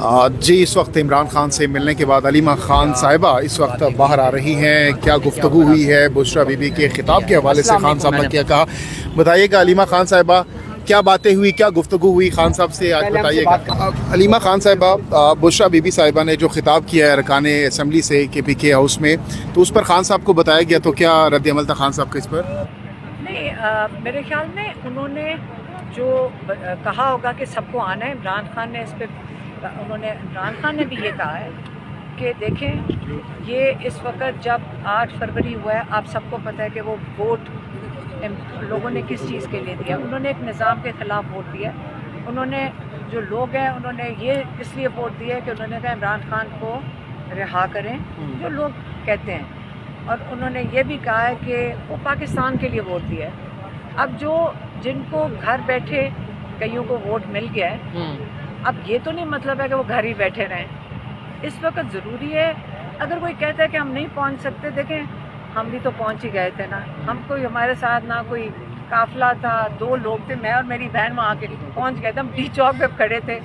जी इस वक्त इमरान खान से मिलने के बाद अलीमा खान साहिबा इस वक्त बाहर आ रही हैं। क्या गुफ्तगू हुई है बुशरा बीबी के खिताब के हवाले से खान साहब ने क्या कहा, बताइएगा। अलीमा खान साहिबा क्या बातें हुई, क्या गुफ्तगू हुई खान साहब से, आज बताइएगा। अलीमा खान साहिबा, बुशरा बीबी साहिबा ने जो खिताब किया है अरकान असम्बली से KPK हाउस में, तो उस पर खान साहब को बताया गया, तो क्या रद्द अमल था खान साहब का इस पर? नहीं, मेरे ख्याल में उन्होंने जो कहा होगा कि सबको आना है, इमरान खान ने इस पर इमरान खान ने भी ये कहा है कि देखें ये इस वक्त जब 8 फरवरी हुआ है, आप सबको पता है कि वो वोट लोगों ने किस चीज़ के लिए दिया। उन्होंने एक निज़ाम के ख़िलाफ़ वोट दिया। उन्होंने जो लोग हैं उन्होंने ये इसलिए वोट दिया कि उन्होंने कहा इमरान खान को रिहा करें, जो लोग कहते हैं। और उन्होंने ये भी कहा है कि वो पाकिस्तान के लिए वोट दिया है। अब जो जिनको घर बैठे कईयों को वोट मिल गया है, अब ये तो नहीं मतलब है कि वो घर ही बैठे रहें। इस वक्त ज़रूरी है, अगर कोई कहता है कि हम नहीं पहुंच सकते, देखें हम भी तो पहुंच ही गए थे ना। हम कोई हमारे साथ ना कोई काफिला था, 2 लोग थे, मैं और मेरी बहन वहाँ के पहुंच गए थे। हम डी चौक पे खड़े थे।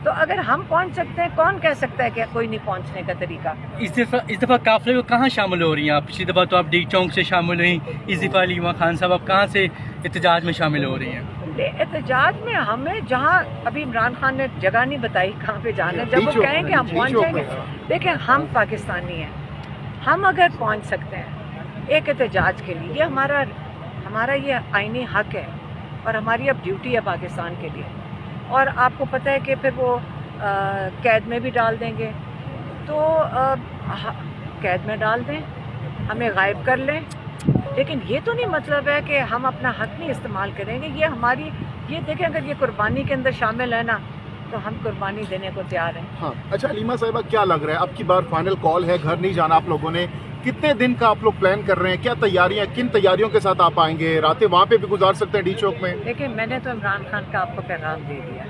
तो अगर हम पहुंच सकते हैं, कौन कह सकता है कि कोई नहीं पहुंचने का तरीका। इस दफ़ा काफिले को कहाँ शामिल हो रही हैं आप? पिछली दफ़ा तो आप डी चौक से शामिल हुई, इस दफ़ा अलीमा खान साहब आप कहाँ से एहतजाज में शामिल हो रही हैं? एहतजाज में हमें जहाँ अभी इमरान खान ने जगह नहीं बताई कहाँ पे जाना है, जब वो कहेंगे हम पहुँच जाएंगे। देखें हम पाकिस्तानी हैं, हम अगर पहुँच सकते हैं एक एहतजाज के लिए, ये हमारा ये आईनी हक है और हमारी अब ड्यूटी है पाकिस्तान के लिए। और आपको पता है कि फिर वो कैद में भी डाल देंगे, तो कैद में डाल दें, हमें गायब कर लें, लेकिन ये तो नहीं मतलब है कि हम अपना हक नहीं इस्तेमाल करेंगे। ये हमारी, ये देखें अगर ये कुर्बानी के अंदर शामिल है ना, तो हम कुर्बानी देने को तैयार हैं। हाँ, अच्छा अलीमा साहिबा, क्या लग रहा है अब की बार फाइनल कॉल है, घर नहीं जाना आप लोगों ने, कितने दिन का आप लोग प्लान कर रहे हैं, क्या तैयारियां, किन तैयारियों के साथ आप आएंगे, रातें वहाँ पे भी गुजार सकते हैं डी चौक में? देखिए मैंने तो इमरान खान का आपको पैगाम दे दिया,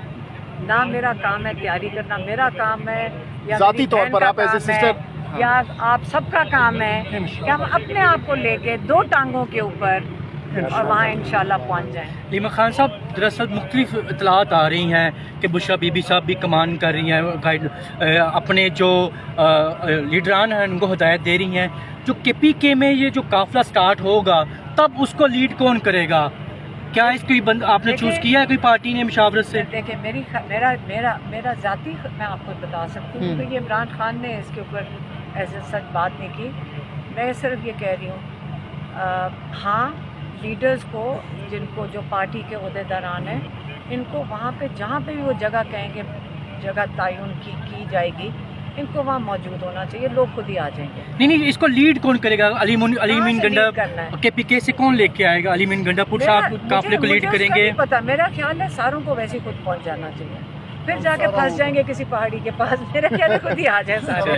ना मेरा काम है तैयारी करना, मेरा काम है या ज़ाती तौर पर आप एज ए सिस्टर या आप सबका काम है कि हम अपने आप को लेके 2 टांगों के ऊपर और वहाँ इंशाल्लाह पहुँच जाएँ। अलीमा खान साहब, दरअसल मुख्तलिफ इतलात आ रही हैं कि बुशरा बीबी साहब भी कमान कर रही हैं, गाइड अपने जो लीडरान हैं उनको हिदायत दे रही हैं। जो KPK में ये जो काफिला स्टार्ट होगा तब उसको लीड कौन करेगा? क्या इसकी आपने चूज़ किया है कोई पार्टी ने मुशावरत से? देखिए मेरा ज़ाती मैं आपको बता सकती हूँ कि ये इमरान खान ने इसके ऊपर ऐसे सच बात नहीं की। मैं सिर्फ ये कह रही हूँ हाँ, लीडर्स को, जिनको जो पार्टी के अहदेदारान हैं, इनको वहाँ पे जहाँ पे भी वो जगह कहेंगे, जगह तयन की जाएगी, इनको वहाँ मौजूद होना चाहिए, लोग खुद ही आ जाएंगे। नहीं, इसको लीड कौन करेगा? अलीमीन गंडा KPK से कौन लेके आएगा? अलीमीन गंडा साहब काफिले को लीड करेंगे? पता, मेरा ख्याल है सारों को वैसे खुद पहुँच जाना चाहिए, फिर जाके फंस जाएंगे किसी पहाड़ी के पास। मेरा ख्याल है खुद ही आ जाए सारे।